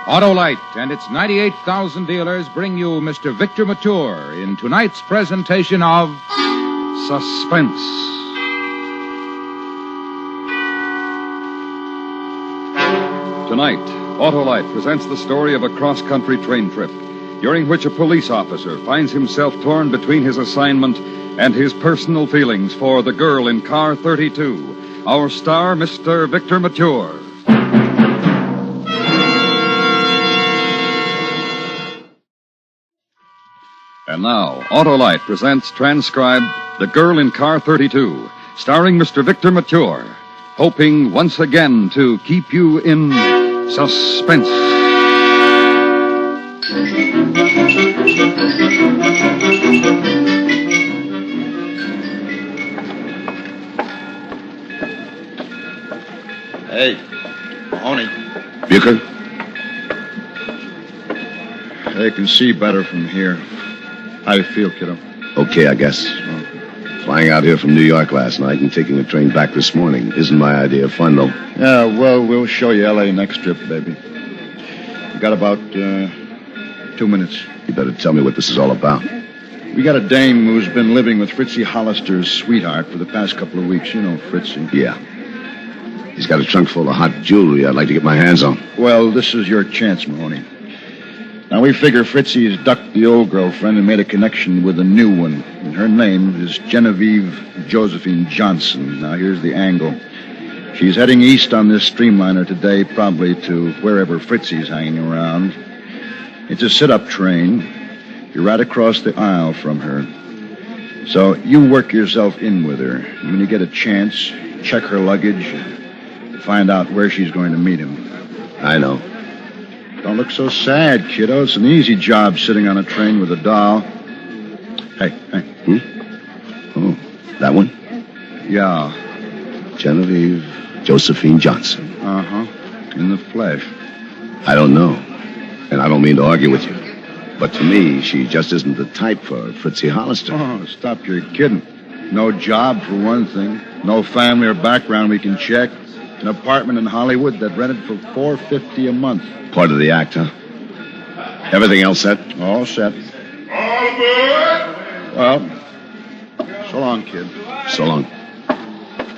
Autolite and its 98,000 dealers bring you Mr. Victor Mature in tonight's presentation of Suspense. Tonight, Autolite presents the story of a cross-country train trip, during which a police officer finds himself torn between his assignment and his personal feelings for the girl in car 32. Our star, Mr. Victor Mature. And now, Autolite presents transcribed The Girl in Car 32, starring Mr. Victor Mature, hoping once again to keep you in suspense. Hey, Mahoney. Bucher? I can see better from here. How do you feel, kiddo? Okay, I guess. Flying out here from New York last night and taking a train back this morning isn't my idea of fun, though. Yeah, well, we'll show you L.A. next trip, baby. We got about 2 minutes. You better tell me what this is all about. We got a dame who's been living with Fritzy Hollister's sweetheart for the past couple of weeks. You know Fritzy. Yeah. He's got a trunk full of hot jewelry I'd like to get my hands on. Well, this is your chance, Mahoney. Now, we figure Fritzy's ducked the old girlfriend and made a connection with a new one. And her name is Genevieve Josephine Johnson. Now, here's the angle. She's heading east on this streamliner today, probably to wherever Fritzy's hanging around. It's a sit-up train. You're right across the aisle from her. So you work yourself in with her. And when you get a chance, check her luggage and find out where she's going to meet him. I know. Don't look so sad, kiddo. It's an easy job sitting on a train with a doll. Hey. Oh, that one? Yeah. Genevieve Josephine Johnson. Uh-huh. In the flesh. I don't know. And I don't mean to argue with you. But to me, she just isn't the type for Fritzy Hollister. Oh, stop your kidding. No job, for one thing. No family or background we can check. An apartment in Hollywood that rented for $450 a month. Part of the act, huh? Everything else set? All set. All good? Well, so long, kid. So long.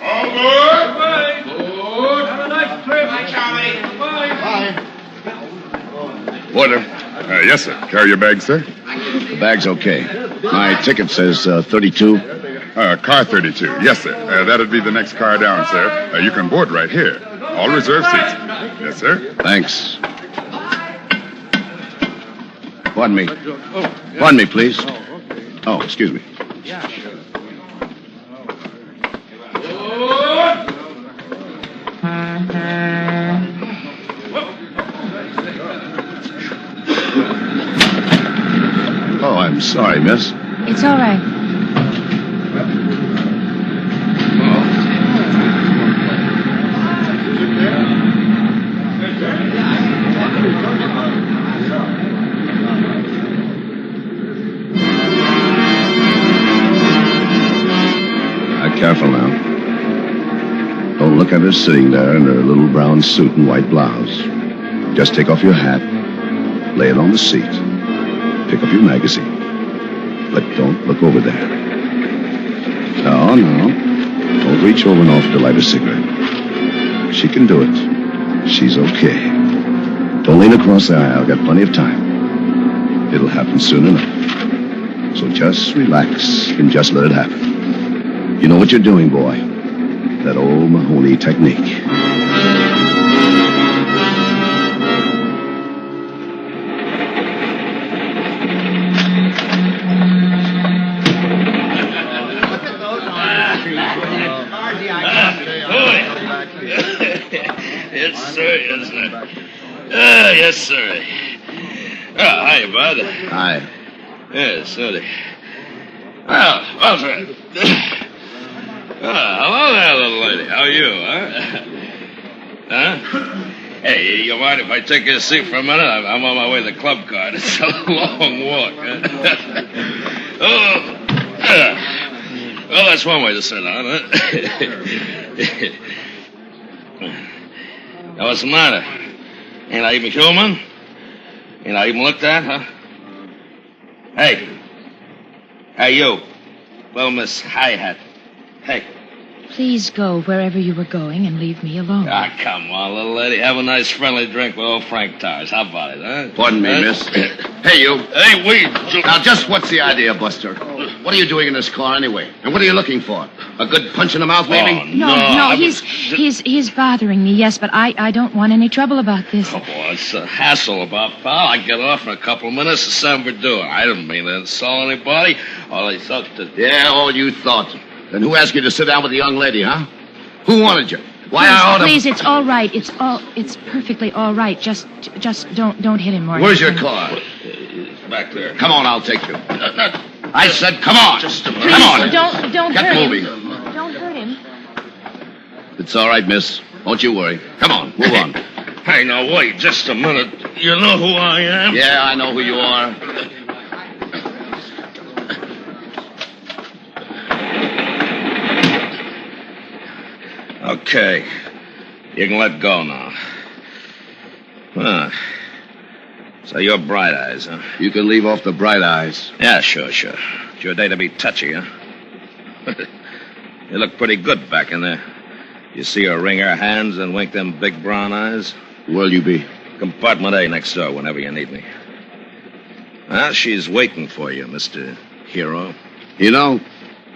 All good? Bye. Good. Have a nice trip. Bye, Charlie. Bye. Porter. Yes, sir. Carry your bag, sir? The bag's okay. My ticket says 32. Car 32. Yes, sir. That'd be the next car down, sir. You can board right here. All reserved seats. Yes, sir. Thanks. Pardon me. Pardon me, please. Oh, excuse me. Oh, I'm sorry, miss. It's all right. Careful now. Don't look at her sitting there in her little brown suit and white blouse. Just take off your hat, lay it on the seat, pick up your magazine. But don't look over there. No. Don't reach over and offer to light a cigarette. She can do it. She's okay. Don't lean across the aisle. Got plenty of time. It'll happen soon enough. So just relax and just let it happen. You know what you're doing, boy. That old Mahoney technique. Yes, sir. Yes, sir. Hi, bud. Hi. Yes, sir. Well, sir. Hello there, little lady. How are you, huh? Hey, you mind if I take your seat for a minute? I'm on my way to the club car. It's a long walk. Well, that's one way to sit down, huh? Now, what's the matter? Ain't I even human? You not even looked at, huh? Hey. Hey, you. Little Miss Hi-Hat. Hey. Please go wherever you were going and leave me alone. Ah, come on, little lady. Have a nice friendly drink with old Frank Tars. How about it, huh? Pardon me, miss. Hey, you. Hey, wait. Now, just what's the idea, Buster? What are you doing in this car anyway? And what are you looking for? A good punch in the mouth, maybe? Oh, No, he's bothering me, yes, but I don't want any trouble about this. Oh, boy, it's a hassle about, pal. I get off in a couple of minutes to San Bernardino. I didn't mean to insult anybody. All I thought to... Yeah, all you thought. Then who asked you to sit down with the young lady, huh? Who wanted you? Why I ought to... Please, it's all right. It's perfectly all right. Just don't hit him more. Where's your car? It's back there. Come on, I'll take you. I said, come on. Just a minute. Please, Come on. don't Get hurt moving. him. Don't hurt him. It's all right, miss. Don't you worry. Come on, move on. Hey, now, wait just a minute. You know who I am? Yeah, I know who you are. Okay. You can let go now. Huh. So you're Bright Eyes, huh? You can leave off the bright eyes. Yeah, sure. It's your day to be touchy, huh? You look pretty good back in there. You see her wring her hands and wink them big brown eyes? Where'll you be? Compartment A next door whenever you need me. Well, she's waiting for you, Mr. Hero. You know,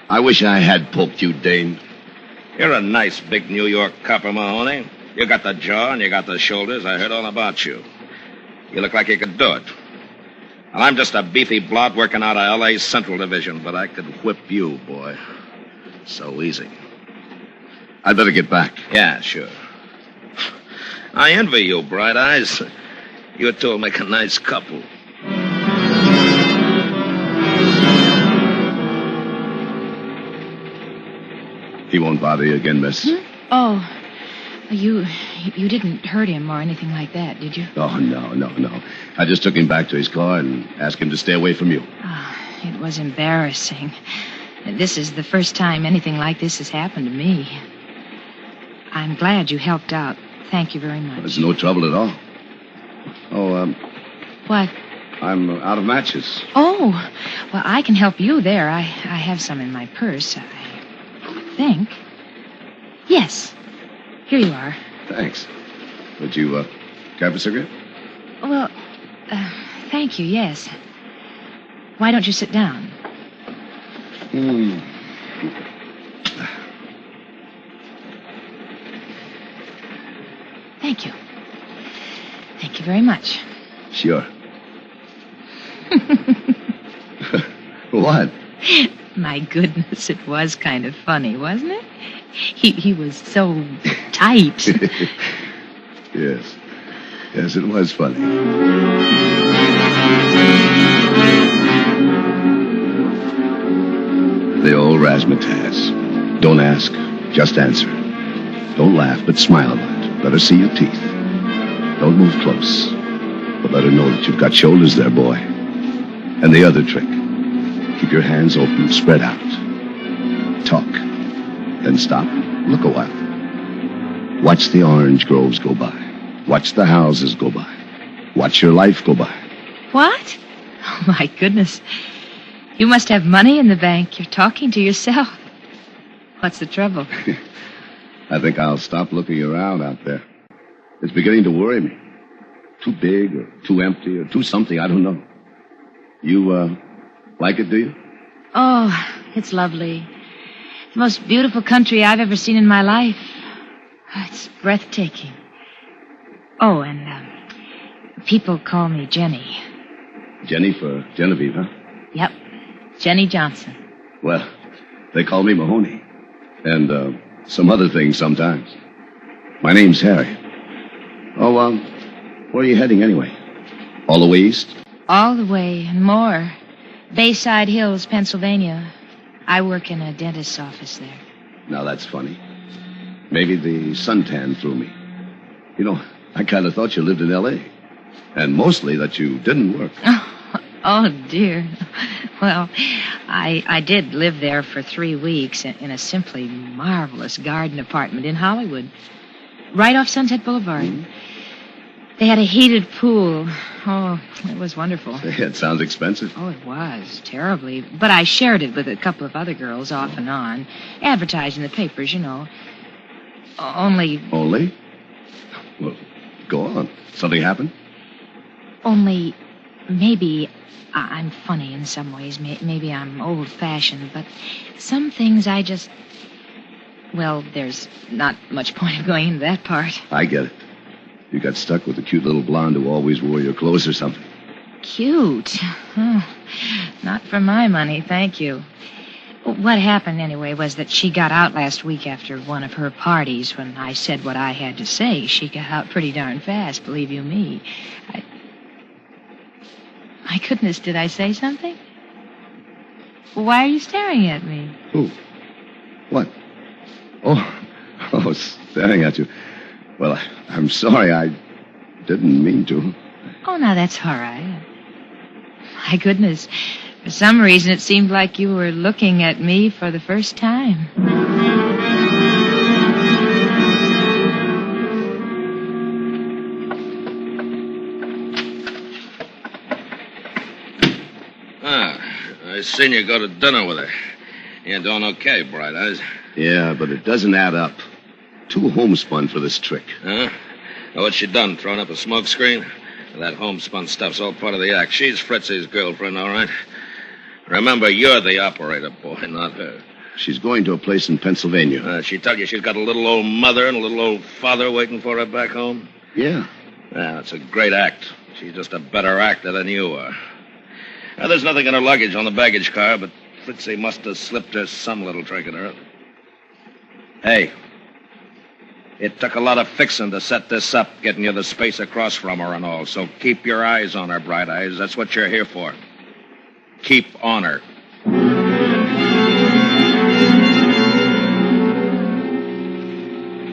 I wish I had poked you, Dane. You're a nice big New York copper, Mahoney. You got the jaw and you got the shoulders. I heard all about you. You look like you could do it. Well, I'm just a beefy blot working out of L.A.'s Central Division, but I could whip you, boy. So easy. I'd better get back. Yeah, sure. I envy you, Bright Eyes. You two will make a nice couple. He won't bother you again, miss. Oh, you didn't hurt him or anything like that, did you? Oh, no. I just took him back to his car and asked him to stay away from you. Oh, it was embarrassing. This is the first time anything like this has happened to me. I'm glad you helped out. Thank you very much. There's no trouble at all. Oh, What? I'm out of matches. Oh, well, I can help you there. I have some in my purse, I think. Yes. Here you are. Thanks. Would you, care for a cigarette? Well, thank you, yes. Why don't you sit down? Thank you. Thank you very much. Sure. What? My goodness, it was kind of funny, wasn't it? He was so tight. Yes. Yes, it was funny. The old razzmatazz. Don't ask, just answer. Don't laugh, but smile a lot. Let her see your teeth. Don't move close, but let her know that you've got shoulders there, boy. And the other trick. Keep your hands open, spread out. Talk. Then stop. Look a while. Watch the orange groves go by. Watch the houses go by. Watch your life go by. What? Oh, my goodness. You must have money in the bank. You're talking to yourself. What's the trouble? I think I'll stop looking around out there. It's beginning to worry me. Too big or too empty or too something, I don't know. You, like it, do you? Oh, it's lovely. The most beautiful country I've ever seen in my life. Oh, it's breathtaking. Oh, and people call me Jenny. Jenny for Genevieve, huh? Yep, Jenny Johnson. Well, they call me Mahoney. And, some other things sometimes. My name's Harry. Oh, where are you heading anyway? All the way east? All the way and more. Bayside Hills, Pennsylvania. I work in a dentist's office there. Now, that's funny. Maybe the suntan threw me. You know, I kind of thought you lived in L.A. And mostly that you didn't work. Oh, dear. Well, I did live there for 3 weeks in a simply marvelous garden apartment in Hollywood. Right off Sunset Boulevard. They had a heated pool. Oh, it was wonderful. It sounds expensive. Oh, it was. Terribly. But I shared it with a couple of other girls off and on. Advertised in the papers, you know. Only... Only? Well, go on. Something happened? Only... Maybe I'm funny in some ways. Maybe I'm old-fashioned. But some things I just... Well, there's not much point of going into that part. I get it. You got stuck with the cute little blonde who always wore your clothes or something. Cute? Oh, not for my money, thank you. What happened, anyway, was that she got out last week after one of her parties. When I said what I had to say, she got out pretty darn fast, believe you me. My goodness, did I say something? Why are you staring at me? Who? What? Oh, staring at you. Well, I'm sorry. I didn't mean to. Oh, now that's all right. My goodness. For some reason, it seemed like you were looking at me for the first time. I seen you go to dinner with her. You're doing okay, Bright Eyes. Yeah, but it doesn't add up. Too homespun for this trick. Huh? Now, what's she done? Thrown up a smoke screen? That homespun stuff's all part of the act. She's Fritzy's girlfriend, all right. Remember, you're the operator, boy, not her. She's going to a place in Pennsylvania. She tell you she's got a little old mother and a little old father waiting for her back home? Yeah. Yeah, it's a great act. She's just a better actor than you are. Now, there's nothing in her luggage on the baggage car, but Fritzy must have slipped her some little trinket or other. Hey, it took a lot of fixing to set this up, getting you the space across from her and all, so keep your eyes on her, Bright Eyes. That's what you're here for. Keep on her.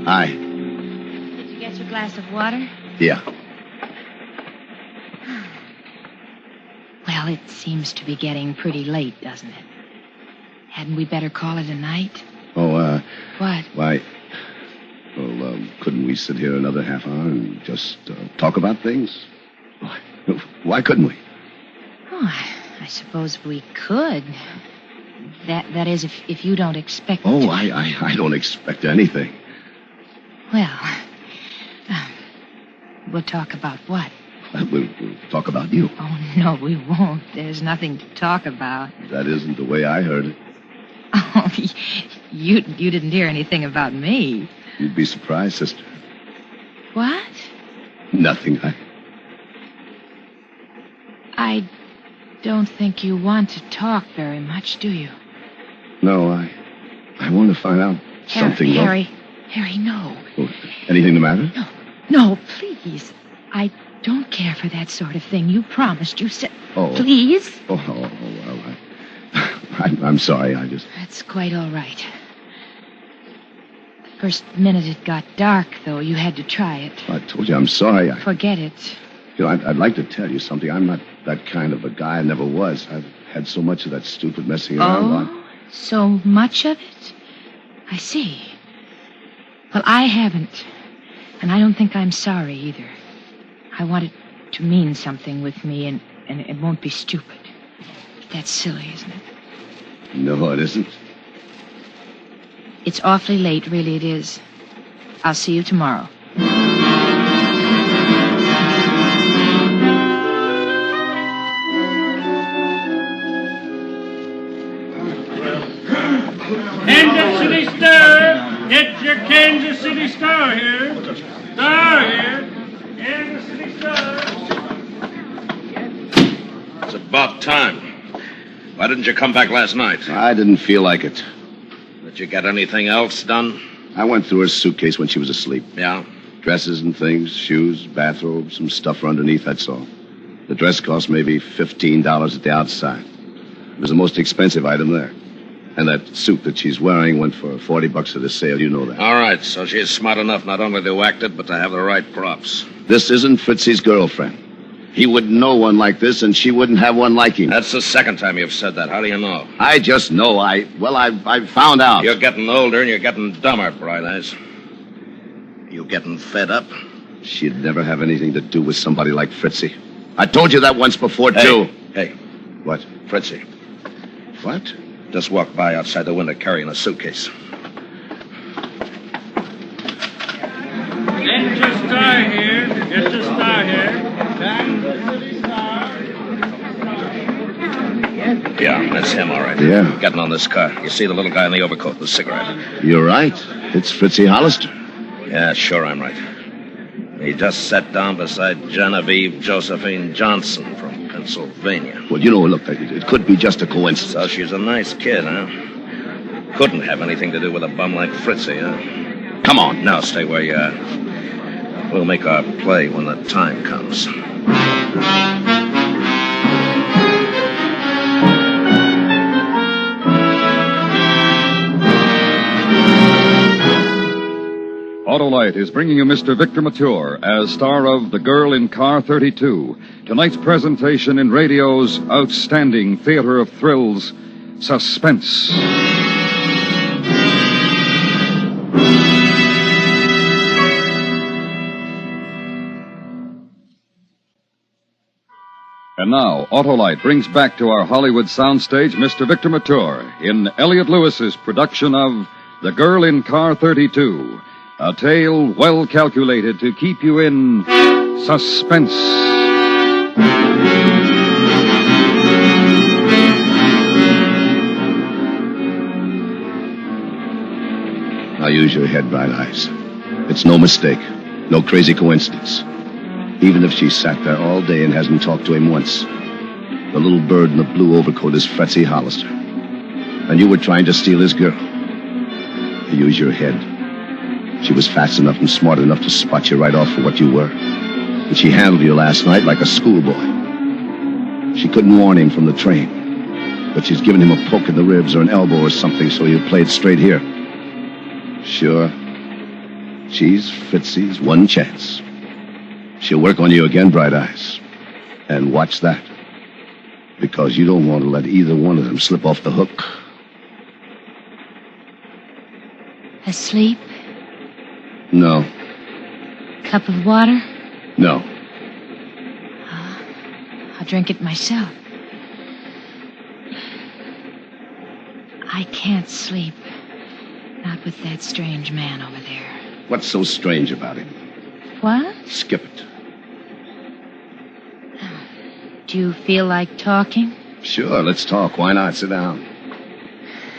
Hi. Did you get your glass of water? Yeah. Well, it seems to be getting pretty late, doesn't it? Hadn't we better call it a night? Oh, What? why... Well, couldn't we sit here another half hour and just talk about things? Why couldn't we? Oh, I suppose we could. That is, if you don't expect... Oh, I don't expect anything. Well, we'll talk about what? We'll talk about you. Oh, no, we won't. There's nothing to talk about. That isn't the way I heard it. Oh, you didn't hear anything about me. You'd be surprised, sister. What? Nothing. I don't think you want to talk very much, do you? No, I want to find out something. Harry, no. Oh, anything the matter? No, please. I don't care for that sort of thing. You promised. You said... Oh. Please? Well, I'm sorry. That's quite all right. The first minute it got dark, though, you had to try it. I told you I'm sorry. Forget it. You know, I'd like to tell you something. I'm not that kind of a guy. I never was. I've had so much of that stupid messing around. Oh, so much of it? I see. Well, I haven't. And I don't think I'm sorry either. I want it to mean something with me, and it won't be stupid. That's silly, isn't it? No, it isn't. It's awfully late, really it is. I'll see you tomorrow. Kansas City Star. Get your Kansas City Star here. Star here. Kansas City Star. It's about time. Why didn't you come back last night? I didn't feel like it. Did you get anything else done? I went through her suitcase when she was asleep. Yeah? Dresses and things, shoes, bathrobe, some stuff for underneath, that's all. The dress cost maybe $15 at the outside. It was the most expensive item there. And that suit that she's wearing went for $40 at the sale, you know that. All right, so she's smart enough not only to act it, but to have the right props. This isn't Fritzy's girlfriend. He wouldn't know one like this, and she wouldn't have one like him. That's the second time you've said that. How do you know? I just know. I found out. You're getting older and you're getting dumber, Bright Eyes. You getting fed up? She'd never have anything to do with somebody like Fritzy. I told you that once before, too. Hey. What? Fritzy. What? Just walked by outside the window carrying a suitcase. Get your star here. Get your star here. Kansas City Star. Yeah, that's him, all right. Yeah. Getting on this car. You see the little guy in the overcoat with the cigarette? You're right. It's Fritzy Hollister. Yeah, sure I'm right. He just sat down beside Genevieve Josephine Johnson from Pennsylvania. Well, you know, look, it could be just a coincidence. So she's a nice kid, huh? Couldn't have anything to do with a bum like Fritzy, huh? Come on. Now stay where you are. We'll make our play when the time comes. Autolite is bringing you Mr. Victor Mature as star of The Girl in Car 32. Tonight's presentation in radio's outstanding theater of thrills, Suspense. And now, Autolite brings back to our Hollywood soundstage Mr. Victor Mature in Elliot Lewis's production of The Girl in Car 32. A tale well calculated to keep you in suspense. Now use your head, Bright Eyes. It's no mistake, no crazy coincidence. Even if she sat there all day and hasn't talked to him once, the little bird in the blue overcoat is Fritzy Hollister. And you were trying to steal his girl. Use your head. She was fast enough and smart enough to spot you right off for what you were. And she handled you last night like a schoolboy. She couldn't warn him from the train, but she's given him a poke in the ribs or an elbow or something so he'll play it straight here. Sure. She's Fritzy's one chance. She'll work on you again, Bright Eyes. And watch that. Because you don't want to let either one of them slip off the hook. Asleep? No. Cup of water? No. I'll drink it myself. I can't sleep. Not with that strange man over there. What's so strange about him? What? Skip it. Do you feel like talking? Sure, let's talk. Why not? Sit down.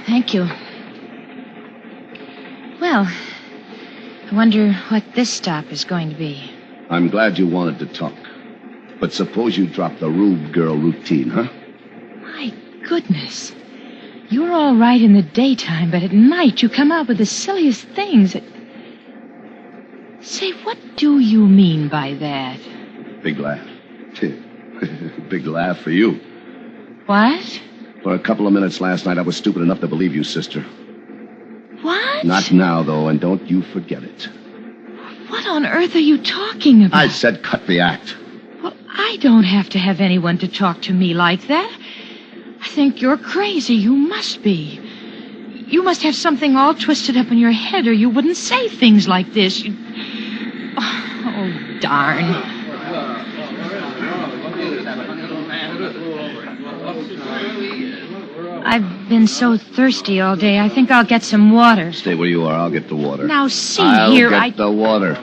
Thank you. Well, I wonder what this stop is going to be. I'm glad you wanted to talk. But suppose you drop the Rube Girl routine, huh? My goodness. You're all right in the daytime, but at night you come out with the silliest things. Say, what do you mean by that? Big laugh. Big laugh for you. What? For a couple of minutes last night, I was stupid enough to believe you, sister. What? Not now, though, and don't you forget it. What on earth are you talking about? I said cut the act. Well, I don't have to have anyone to talk to me like that. I think you're crazy. You must be. You must have something all twisted up in your head, or you wouldn't say things like this. Oh, darn. I've been so thirsty all day. I think I'll get some water. Stay where you are. I'll get the water. Now, see I'll here, get the water.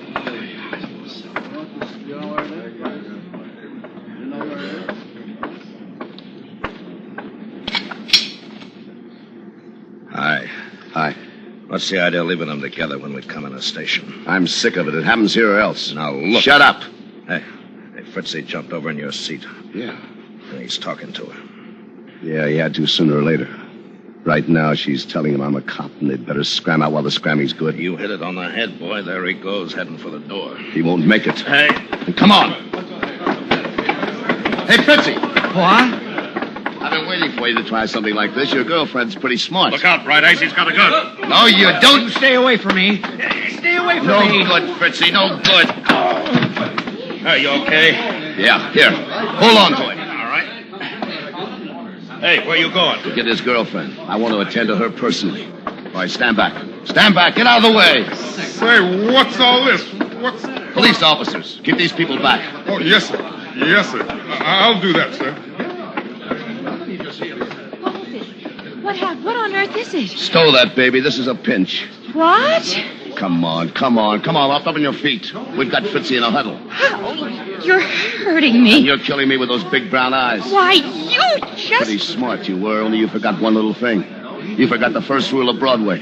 Hi. Hi. What's the idea of leaving them together when we come in the station? I'm sick of it. It happens here or else. Now, look. Shut up. Hey, Fritzy jumped over in your seat. Yeah. And he's talking to her. Yeah, he had to sooner or later. Right now, she's telling him I'm a cop, and they'd better scram out while the scramming's good. You hit it on the head, boy. There he goes, heading for the door. He won't make it. Hey. Come on. Hey, Fritzy. What? I've been waiting for you to try something like this. Your girlfriend's pretty smart. Look out, Bright Eyes. He's got a gun. No, you don't. You stay away from me. Stay away from No me. good, Fritzy. No good. Are you okay? Yeah, here. Hold on to it. All right. Hey, where you going? To get his girlfriend. I want to attend to her personally. All right, stand back. Stand back. Get out of the way. Say, what's all this? What's... Police officers, keep these people back. Oh, yes, sir. Yes, sir. I'll do that, sir. What on earth is it? Stow that, baby. This is a pinch. What? Come on. Up on your feet. We've got Fritzy in a huddle. Oh, you're hurting me. And you're killing me with those big brown eyes. Why, you just... Pretty smart you were, only you forgot one little thing. You forgot the first rule of Broadway.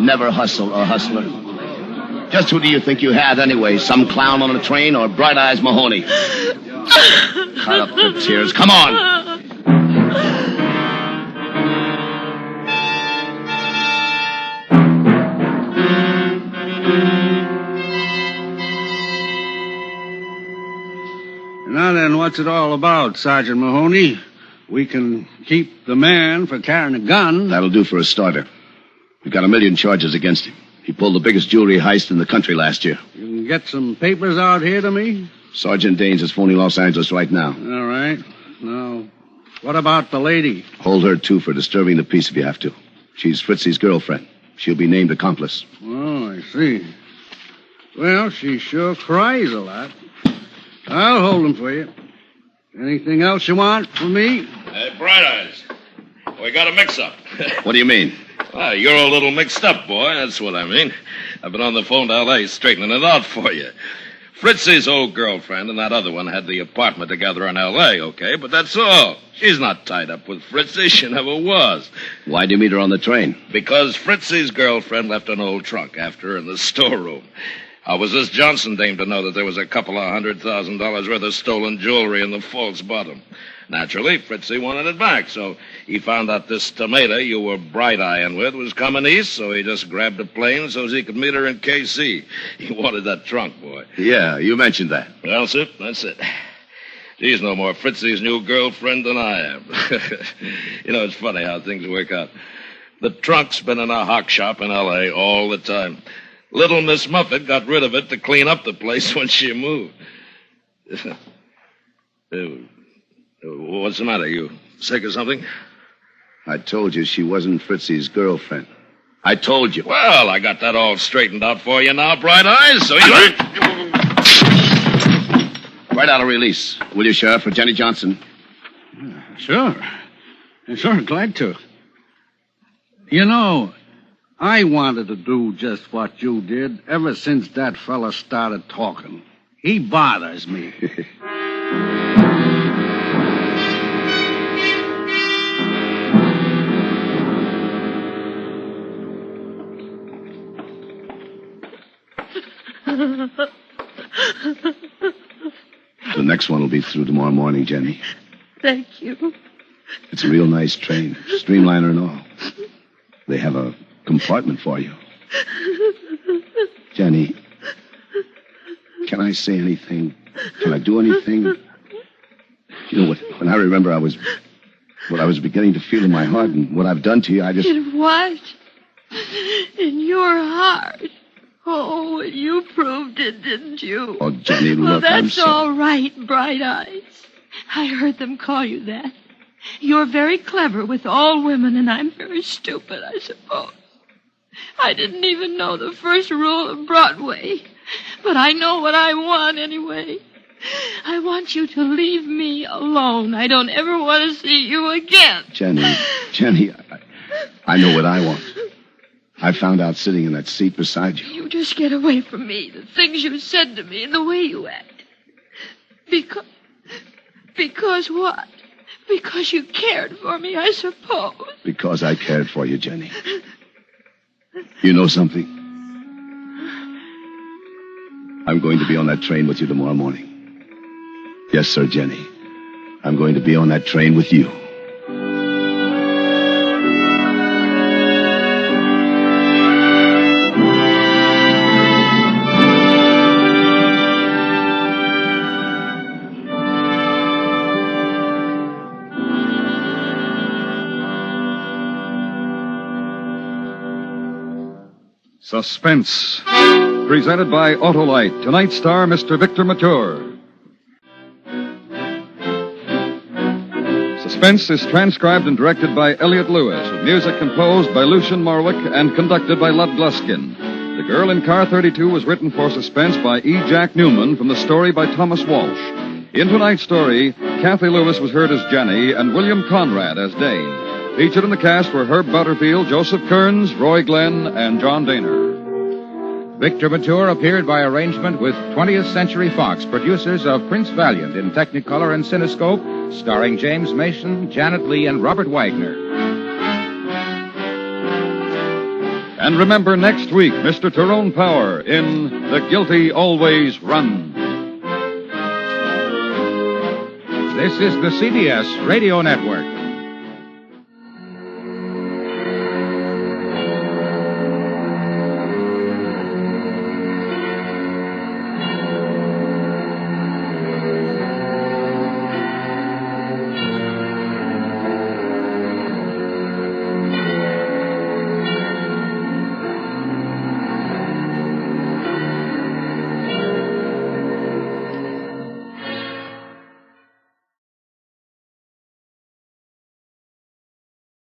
Never hustle a hustler. Just who do you think you had anyway? Some clown on a train or Bright Eyes Mahoney? Cut up the tears. Come on. Now then, what's it all about, Sergeant Mahoney? We can keep the man for carrying a gun. That'll do for a starter. We've got 1 million charges against him. He pulled the biggest jewelry heist in the country last year. You can get some papers out here to me? Sergeant Daines is phoning Los Angeles right now. All right. Now, what about the lady? Hold her, too, for disturbing the peace if you have to. She's Fritzy's girlfriend. She'll be named accomplice. Oh, I see. Well, she sure cries a lot. I'll hold them for you. Anything else you want from me? Hey, Bright Eyes. We got a mix-up. What do you mean? Well, you're a little mixed up, boy. That's what I mean. I've been on the phone to L.A. straightening it out for you. Fritzy's old girlfriend and that other one had the apartment together in L.A., okay? But that's all. She's not tied up with Fritzy. She never was. Why'd you meet her on the train? Because Fritzy's girlfriend left an old trunk after her in the storeroom. How was this Johnson dame to know that there was a couple of $100,000 worth of stolen jewelry in the false bottom? Naturally, Fritzy wanted it back, so he found out this tomato you were bright-eyeing with was coming east, so he just grabbed a plane so he could meet her in K.C. He wanted that trunk, boy. Yeah, you mentioned that. Well, sir, that's it. She's no more Fritzy's new girlfriend than I am. You know, it's funny how things work out. The trunk's been in a hock shop in L.A. all the time. Little Miss Muffet got rid of it to clean up the place when she moved. What's the matter? You sick or something? I told you she wasn't Fritzy's girlfriend. I told you. Well, I got that all straightened out for you now, Bright Eyes, so you... Write out a release, will you, Sheriff, for Jenny Johnson? Sure. Sure, glad to. You know, I wanted to do just what you did ever since that fella started talking. He bothers me. The next one will be through tomorrow morning, Jenny. Thank you. It's a real nice train, streamliner and all. They have a compartment for you. Jenny, can I say anything? Can I do anything? You know, when I remember what I was beginning to feel in my heart and what I've done to you, I just... In what? In your heart? Oh, you proved it, didn't you? Oh, Jenny, well, look, I'm that's sorry. all right, Bright Eyes. I heard them call you that. You're very clever with all women, and I'm very stupid, I suppose. I didn't even know the first rule of Broadway. But I know what I want anyway. I want you to leave me alone. I don't ever want to see you again. Jenny, I know what I want. I found out sitting in that seat beside you. You just get away from me. The things you said to me and the way you act. Because what? Because you cared for me, I suppose. Because I cared for you, Jenny. You know something? I'm going to be on that train with you tomorrow morning. Yes, sir, Jenny. I'm going to be on that train with you. Suspense, presented by Autolite. Tonight's star, Mr. Victor Mature. Suspense is transcribed and directed by Elliot Lewis, with music composed by Lucian Morwick and conducted by Lud Gluskin. The Girl in Car 32 was written for Suspense by E. Jack Newman from the story by Thomas Walsh. In tonight's story, Kathy Lewis was heard as Jenny and William Conrad as Dane. Featured in the cast were Herb Butterfield, Joseph Kearns, Roy Glenn, and John Daner. Victor Mature appeared by arrangement with 20th Century Fox, producers of Prince Valiant in Technicolor and Cinescope, starring James Mason, Janet Leigh, and Robert Wagner. And remember next week, Mr. Tyrone Power in The Guilty Always Run. This is the CBS Radio Network.